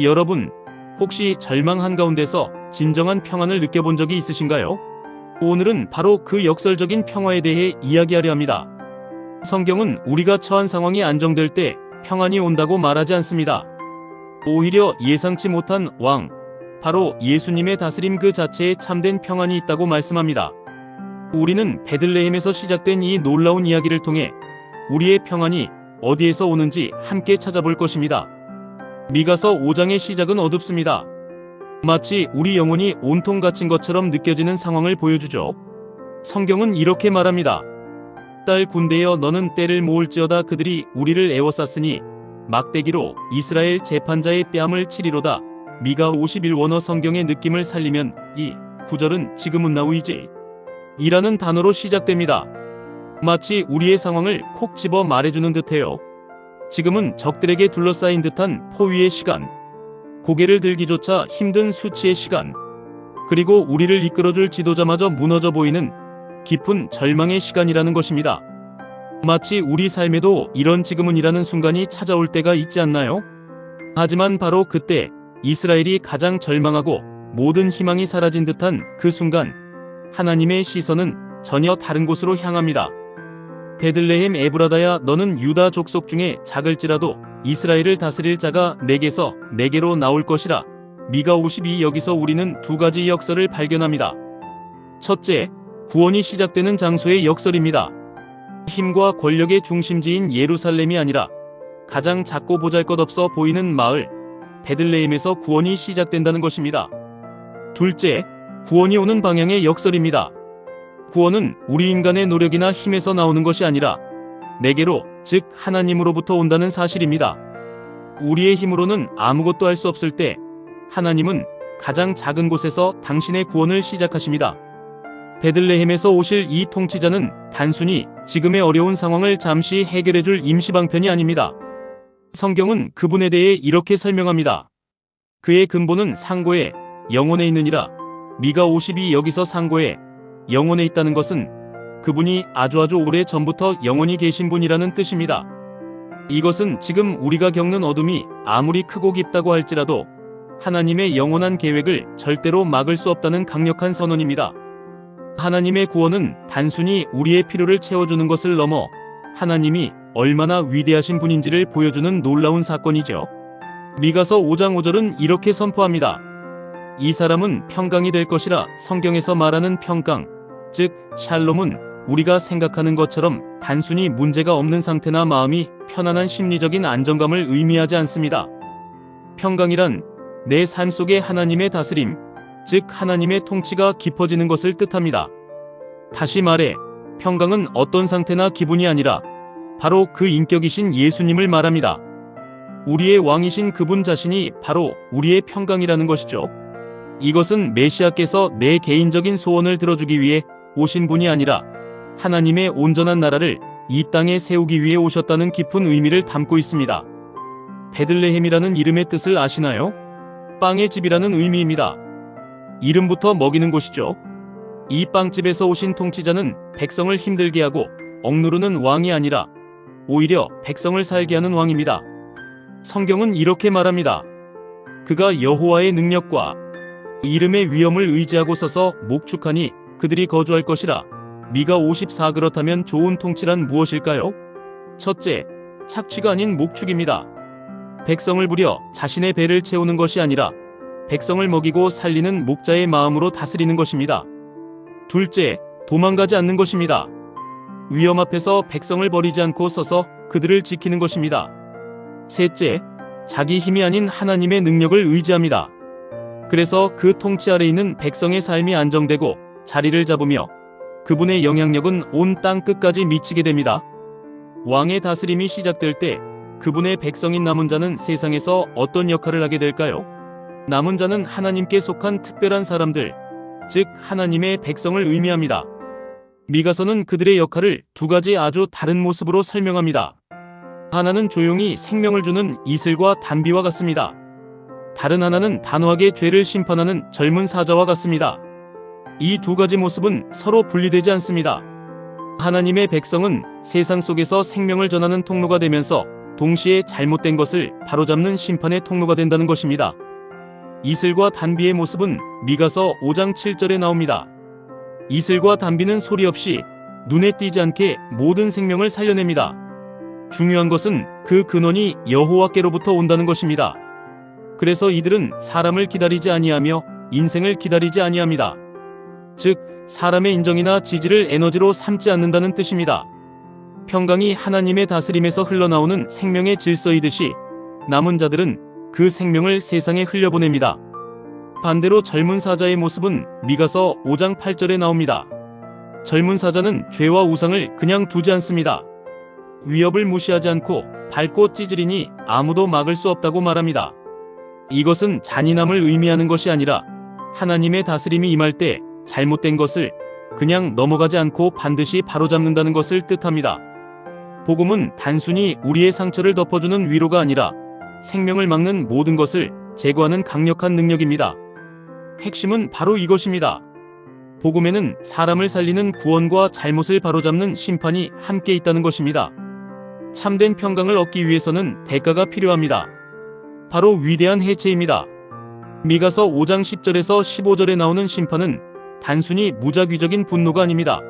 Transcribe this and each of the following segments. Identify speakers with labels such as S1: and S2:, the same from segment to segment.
S1: 여러분, 혹시 절망 한가운데서 진정한 평안을 느껴본 적이 있으신가요? 오늘은 바로 그 역설적인 평화에 대해 이야기하려 합니다. 성경은 우리가 처한 상황이 안정될 때 평안이 온다고 말하지 않습니다. 오히려 예상치 못한 왕, 바로 예수님의 다스림 그 자체에 참된 평안이 있다고 말씀합니다. 우리는 베들레헴에서 시작된 이 놀라운 이야기를 통해 우리의 평안이 어디에서 오는지 함께 찾아볼 것입니다. 미가서 5장의 시작은 어둡습니다. 마치 우리 영혼이 온통 갇힌 것처럼 느껴지는 상황을 보여주죠. 성경은 이렇게 말합니다. 딸 군대여, 너는 때를 모을지어다. 그들이 우리를 애워쌌으니 막대기로 이스라엘 재판자의 뺨을 치리로다. 미가 51원어 성경의 느낌을 살리면 이 구절은 지금은 나우이지 이라는 단어로 시작됩니다. 마치 우리의 상황을 콕 집어 말해주는 듯해요. 지금은 적들에게 둘러싸인 듯한 포위의 시간, 고개를 들기조차 힘든 수치의 시간, 그리고 우리를 이끌어줄 지도자마저 무너져 보이는 깊은 절망의 시간이라는 것입니다. 마치 우리 삶에도 이런 지금은이라는 순간이 찾아올 때가 있지 않나요? 하지만 바로 그때 이스라엘이 가장 절망하고 모든 희망이 사라진 듯한 그 순간, 하나님의 시선은 전혀 다른 곳으로 향합니다. 베들레헴 에브라다야, 너는 유다 족속 중에 작을지라도 이스라엘을 다스릴 자가 내게서 내게로 나올 것이라. 미가 52. 여기서 우리는 두 가지 역설을 발견합니다. 첫째, 구원이 시작되는 장소의 역설입니다. 힘과 권력의 중심지인 예루살렘이 아니라 가장 작고 보잘것없어 보이는 마을 베들레헴에서 구원이 시작된다는 것입니다. 둘째, 구원이 오는 방향의 역설입니다. 구원은 우리 인간의 노력이나 힘에서 나오는 것이 아니라 내게로, 즉 하나님으로부터 온다는 사실입니다. 우리의 힘으로는 아무것도 할 수 없을 때 하나님은 가장 작은 곳에서 당신의 구원을 시작하십니다. 베들레헴에서 오실 이 통치자는 단순히 지금의 어려운 상황을 잠시 해결해줄 임시방편이 아닙니다. 성경은 그분에 대해 이렇게 설명합니다. 그의 근본은 상고에 영원에 있느니라. 미가 52. 여기서 상고에 영원에 있다는 것은 그분이 아주 오래 전부터 영원히 계신 분이라는 뜻입니다. 이것은 지금 우리가 겪는 어둠이 아무리 크고 깊다고 할지라도 하나님의 영원한 계획을 절대로 막을 수 없다는 강력한 선언입니다. 하나님의 구원은 단순히 우리의 필요를 채워주는 것을 넘어 하나님이 얼마나 위대하신 분인지를 보여주는 놀라운 사건이죠. 미가서 5장 5절은 이렇게 선포합니다. 이 사람은 평강이 될 것이라. 성경에서 말하는 평강, 즉 샬롬은 우리가 생각하는 것처럼 단순히 문제가 없는 상태나 마음이 편안한 심리적인 안정감을 의미하지 않습니다. 평강이란 내 삶 속에 하나님의 다스림, 즉 하나님의 통치가 깊어지는 것을 뜻합니다. 다시 말해, 평강은 어떤 상태나 기분이 아니라 바로 그 인격이신 예수님을 말합니다. 우리의 왕이신 그분 자신이 바로 우리의 평강이라는 것이죠. 이것은 메시아께서 내 개인적인 소원을 들어주기 위해 오신 분이 아니라 하나님의 온전한 나라를 이 땅에 세우기 위해 오셨다는 깊은 의미를 담고 있습니다. 베들레헴이라는 이름의 뜻을 아시나요? 빵의 집이라는 의미입니다. 이름부터 먹이는 곳이죠. 이 빵집에서 오신 통치자는 백성을 힘들게 하고 억누르는 왕이 아니라 오히려 백성을 살게 하는 왕입니다. 성경은 이렇게 말합니다. 그가 여호와의 능력과 이름의 위엄을 의지하고 서서 목축하니 그들이 거주할 것이라. 미가 54. 그렇다면 좋은 통치란 무엇일까요? 첫째, 착취가 아닌 목축입니다. 백성을 부려 자신의 배를 채우는 것이 아니라 백성을 먹이고 살리는 목자의 마음으로 다스리는 것입니다. 둘째, 도망가지 않는 것입니다. 위험 앞에서 백성을 버리지 않고 서서 그들을 지키는 것입니다. 셋째, 자기 힘이 아닌 하나님의 능력을 의지합니다. 그래서 그 통치 아래 있는 백성의 삶이 안정되고 자리를 잡으며 그분의 영향력은 온 땅 끝까지 미치게 됩니다. 왕의 다스림이 시작될 때 그분의 백성인 남은 자는 세상에서 어떤 역할을 하게 될까요? 남은 자는 하나님께 속한 특별한 사람들, 즉 하나님의 백성을 의미합니다. 미가서는 그들의 역할을 두 가지 아주 다른 모습으로 설명합니다. 하나는 조용히 생명을 주는 이슬과 단비와 같습니다. 다른 하나는 단호하게 죄를 심판하는 젊은 사자와 같습니다. 이 두 가지 모습은 서로 분리되지 않습니다. 하나님의 백성은 세상 속에서 생명을 전하는 통로가 되면서 동시에 잘못된 것을 바로잡는 심판의 통로가 된다는 것입니다. 이슬과 단비의 모습은 미가서 5장 7절에 나옵니다. 이슬과 단비는 소리 없이 눈에 띄지 않게 모든 생명을 살려냅니다. 중요한 것은 그 근원이 여호와께로부터 온다는 것입니다. 그래서 이들은 사람을 기다리지 아니하며 인생을 기다리지 아니합니다. 즉, 사람의 인정이나 지지를 에너지로 삼지 않는다는 뜻입니다. 평강이 하나님의 다스림에서 흘러나오는 생명의 질서이듯이 남은 자들은 그 생명을 세상에 흘려보냅니다. 반대로 젊은 사자의 모습은 미가서 5장 8절에 나옵니다. 젊은 사자는 죄와 우상을 그냥 두지 않습니다. 위협을 무시하지 않고 밟고 찢으리니 아무도 막을 수 없다고 말합니다. 이것은 잔인함을 의미하는 것이 아니라 하나님의 다스림이 임할 때 잘못된 것을 그냥 넘어가지 않고 반드시 바로잡는다는 것을 뜻합니다. 복음은 단순히 우리의 상처를 덮어주는 위로가 아니라 생명을 막는 모든 것을 제거하는 강력한 능력입니다. 핵심은 바로 이것입니다. 복음에는 사람을 살리는 구원과 잘못을 바로잡는 심판이 함께 있다는 것입니다. 참된 평강을 얻기 위해서는 대가가 필요합니다. 바로 위대한 해체입니다. 미가서 5장 10절에서 15절에 나오는 심판은 단순히 무작위적인 분노가 아닙니다.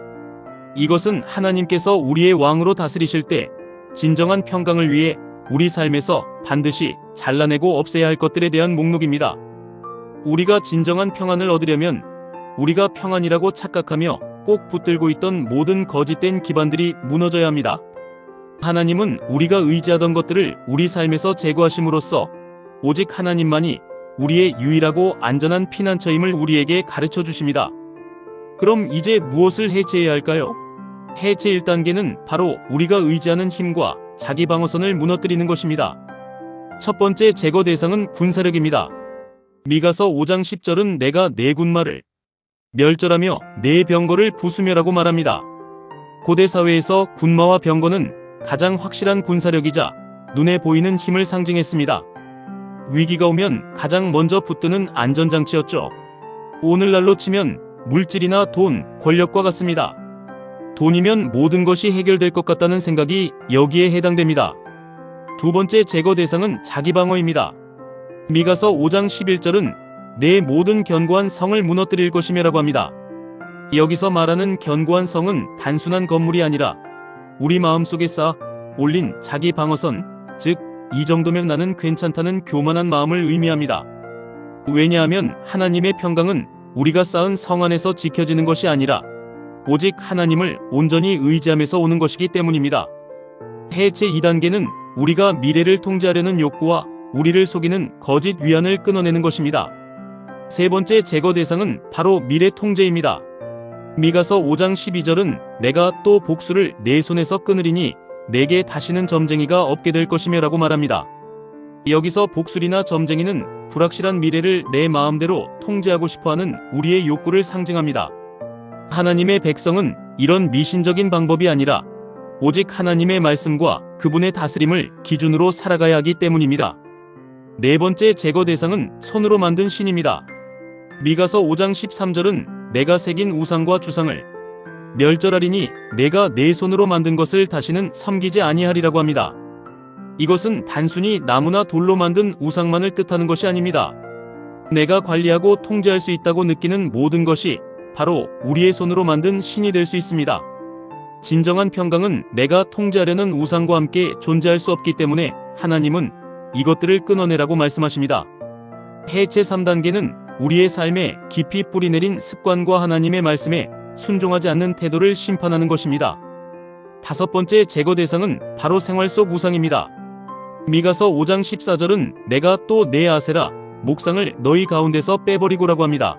S1: 이것은 하나님께서 우리의 왕으로 다스리실 때 진정한 평강을 위해 우리 삶에서 반드시 잘라내고 없애야 할 것들에 대한 목록입니다. 우리가 진정한 평안을 얻으려면 우리가 평안이라고 착각하며 꼭 붙들고 있던 모든 거짓된 기반들이 무너져야 합니다. 하나님은 우리가 의지하던 것들을 우리 삶에서 제거하심으로써 오직 하나님만이 우리의 유일하고 안전한 피난처임을 우리에게 가르쳐 주십니다. 그럼 이제 무엇을 해체해야 할까요? 해체 1단계는 바로 우리가 의지하는 힘과 자기 방어선을 무너뜨리는 것입니다. 첫 번째 제거 대상은 군사력입니다. 미가서 5장 10절은 내가 내 군마를 멸절하며 내 병거를 부수며라고 말합니다. 고대 사회에서 군마와 병거는 가장 확실한 군사력이자 눈에 보이는 힘을 상징했습니다. 위기가 오면 가장 먼저 붙드는 안전장치였죠. 오늘날로 치면 물질이나 돈, 권력과 같습니다. 돈이면 모든 것이 해결될 것 같다는 생각이 여기에 해당됩니다. 두 번째 제거 대상은 자기 방어입니다. 미가서 5장 11절은 내 모든 견고한 성을 무너뜨릴 것이며라고 합니다. 여기서 말하는 견고한 성은 단순한 건물이 아니라 우리 마음속에 쌓아 올린 자기 방어선, 즉 이 정도면 나는 괜찮다는 교만한 마음을 의미합니다. 왜냐하면 하나님의 평강은 우리가 쌓은 성 안에서 지켜지는 것이 아니라 오직 하나님을 온전히 의지하면서 오는 것이기 때문입니다. 해체 2단계는 우리가 미래를 통제하려는 욕구와 우리를 속이는 거짓 위안을 끊어내는 것입니다. 세 번째 제거 대상은 바로 미래 통제입니다. 미가서 5장 12절은 내가 또 복수를 내 손에서 끊으리니 내게 다시는 점쟁이가 없게 될 것이며라고 말합니다. 여기서 복술이나 점쟁이는 불확실한 미래를 내 마음대로 통제하고 싶어하는 우리의 욕구를 상징합니다. 하나님의 백성은 이런 미신적인 방법이 아니라 오직 하나님의 말씀과 그분의 다스림을 기준으로 살아가야 하기 때문입니다. 네 번째 제거 대상은 손으로 만든 신입니다. 미가서 5장 13절은 내가 새긴 우상과 주상을 멸절하리니 내가 내 손으로 만든 것을 다시는 섬기지 아니하리라고 합니다. 이것은 단순히 나무나 돌로 만든 우상만을 뜻하는 것이 아닙니다. 내가 관리하고 통제할 수 있다고 느끼는 모든 것이 바로 우리의 손으로 만든 신이 될 수 있습니다. 진정한 평강은 내가 통제하려는 우상과 함께 존재할 수 없기 때문에 하나님은 이것들을 끊어내라고 말씀하십니다. 해체 3단계는 우리의 삶에 깊이 뿌리내린 습관과 하나님의 말씀에 순종하지 않는 태도를 심판하는 것입니다. 다섯 번째 제거 대상은 바로 생활 속 우상입니다. 미가서 5장 14절은 내가 또 내 아세라 목상을 너희 가운데서 빼버리고라고 합니다.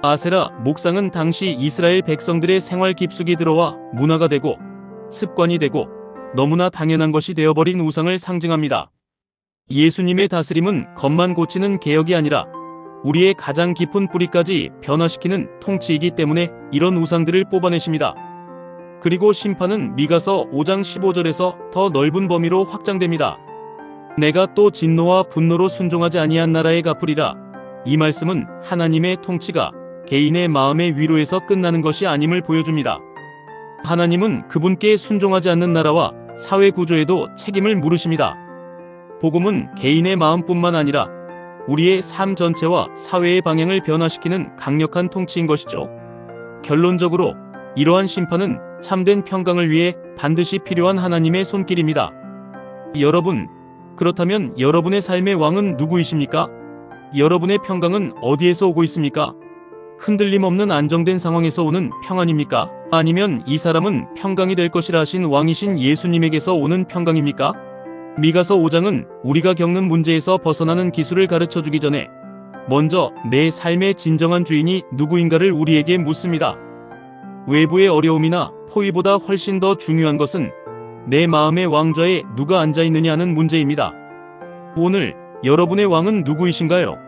S1: 아세라 목상은 당시 이스라엘 백성들의 생활 깊숙이 들어와 문화가 되고 습관이 되고 너무나 당연한 것이 되어버린 우상을 상징합니다. 예수님의 다스림은 겉만 고치는 개혁이 아니라 우리의 가장 깊은 뿌리까지 변화시키는 통치이기 때문에 이런 우상들을 뽑아내십니다. 그리고 심판은 미가서 5장 15절에서 더 넓은 범위로 확장됩니다. 내가 또 진노와 분노로 순종하지 아니한 나라에 갚으리라. 이 말씀은 하나님의 통치가 개인의 마음의 위로에서 끝나는 것이 아님을 보여줍니다. 하나님은 그분께 순종하지 않는 나라와 사회 구조에도 책임을 물으십니다. 복음은 개인의 마음뿐만 아니라 우리의 삶 전체와 사회의 방향을 변화시키는 강력한 통치인 것이죠. 결론적으로 이러한 심판은 참된 평강을 위해 반드시 필요한 하나님의 손길입니다. 여러분, 그렇다면 여러분의 삶의 왕은 누구이십니까? 여러분의 평강은 어디에서 오고 있습니까? 흔들림 없는 안정된 상황에서 오는 평안입니까? 아니면 이 사람은 평강이 될 것이라 하신 왕이신 예수님에게서 오는 평강입니까? 미가서 5장은 우리가 겪는 문제에서 벗어나는 기술을 가르쳐 주기 전에 먼저 내 삶의 진정한 주인이 누구인가를 우리에게 묻습니다. 외부의 어려움이나 포위보다 훨씬 더 중요한 것은 내 마음의 왕좌에 누가 앉아 있느냐 하는 문제입니다. 오늘 여러분의 왕은 누구이신가요?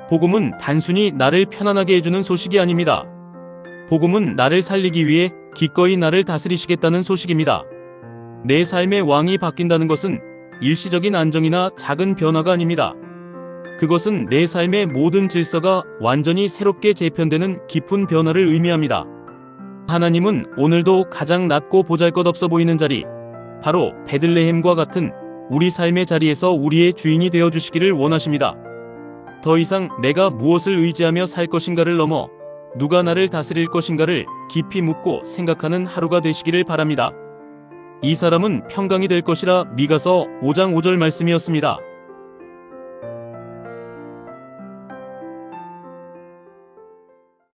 S1: 복음은 단순히 나를 편안하게 해주는 소식이 아닙니다. 복음은 나를 살리기 위해 기꺼이 나를 다스리시겠다는 소식입니다. 내 삶의 왕이 바뀐다는 것은 일시적인 안정이나 작은 변화가 아닙니다. 그것은 내 삶의 모든 질서가 완전히 새롭게 재편되는 깊은 변화를 의미합니다. 하나님은 오늘도 가장 낮고 보잘것없어 보이는 자리, 바로 베들레헴과 같은 우리 삶의 자리에서 우리의 주인이 되어주시기를 원하십니다. 더 이상 내가 무엇을 의지하며 살 것인가를 넘어 누가 나를 다스릴 것인가를 깊이 묻고 생각하는 하루가 되시기를 바랍니다. 이 사람은 평강이 될 것이라 미가서 5장 5절 말씀이었습니다.